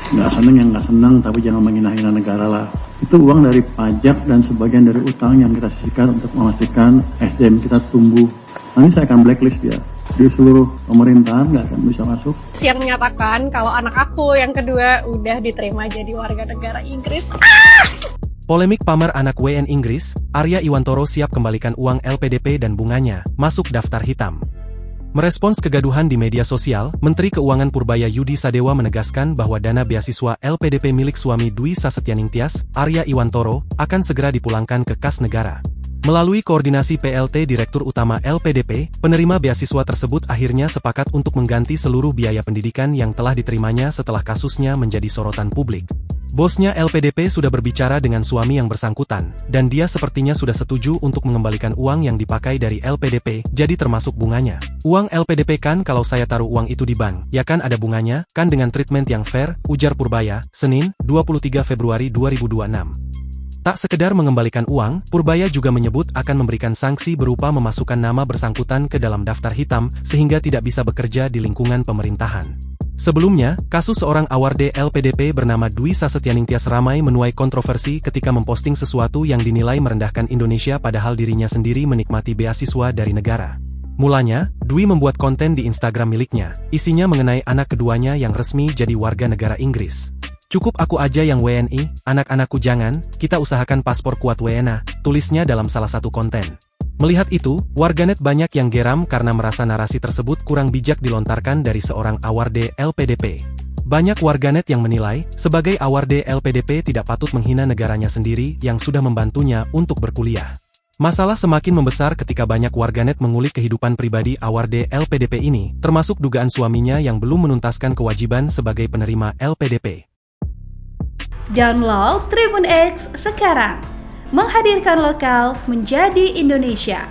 Nggak seneng yang nggak seneng, tapi jangan menghina-hina negara lah. Itu uang dari pajak dan sebagian dari utang yang kita sisihkan untuk memastikan SDM kita tumbuh. Nanti saya akan blacklist dia. Di seluruh pemerintahan nggak akan bisa masuk. Yang menyatakan kalau anak aku yang kedua udah diterima jadi warga negara Inggris. Polemik pamer anak WN Inggris, Arya Iwantoro siap kembalikan uang LPDP dan bunganya, masuk daftar hitam. Merespons kegaduhan di media sosial, Menteri Keuangan Purbaya Yudi Sadewa menegaskan bahwa dana beasiswa LPDP milik suami Dwi Sasetyaningtyas, Arya Iwantoro, akan segera dipulangkan ke kas negara. Melalui koordinasi PLT Direktur Utama LPDP, penerima beasiswa tersebut akhirnya sepakat untuk mengganti seluruh biaya pendidikan yang telah diterimanya setelah kasusnya menjadi sorotan publik. Bosnya LPDP sudah berbicara dengan suami yang bersangkutan, dan dia sepertinya sudah setuju untuk mengembalikan uang yang dipakai dari LPDP, jadi termasuk bunganya. Uang LPDP kan kalau saya taruh uang itu di bank, ya kan ada bunganya, kan dengan treatment yang fair, ujar Purbaya, Senin, 23 Februari 2026. Tak sekedar mengembalikan uang, Purbaya juga menyebut akan memberikan sanksi berupa memasukkan nama bersangkutan ke dalam daftar hitam, sehingga tidak bisa bekerja di lingkungan pemerintahan. Sebelumnya, kasus seorang awarde LPDP bernama Dwi Sasetyaningtyas ramai menuai kontroversi ketika memposting sesuatu yang dinilai merendahkan Indonesia padahal dirinya sendiri menikmati beasiswa dari negara. Mulanya, Dwi membuat konten di Instagram miliknya, isinya mengenai anak keduanya yang resmi jadi warga negara Inggris. "Cukup aku aja yang WNI, anak-anakku jangan, kita usahakan paspor kuat WNA," tulisnya dalam salah satu konten. Melihat itu, warganet banyak yang geram karena merasa narasi tersebut kurang bijak dilontarkan dari seorang awarde LPDP. Banyak warganet yang menilai, sebagai awarde LPDP tidak patut menghina negaranya sendiri yang sudah membantunya untuk berkuliah. Masalah semakin membesar ketika banyak warganet mengulik kehidupan pribadi awarde LPDP ini, termasuk dugaan suaminya yang belum menuntaskan kewajiban sebagai penerima LPDP. Download Tribun X sekarang, menghadirkan lokal menjadi Indonesia.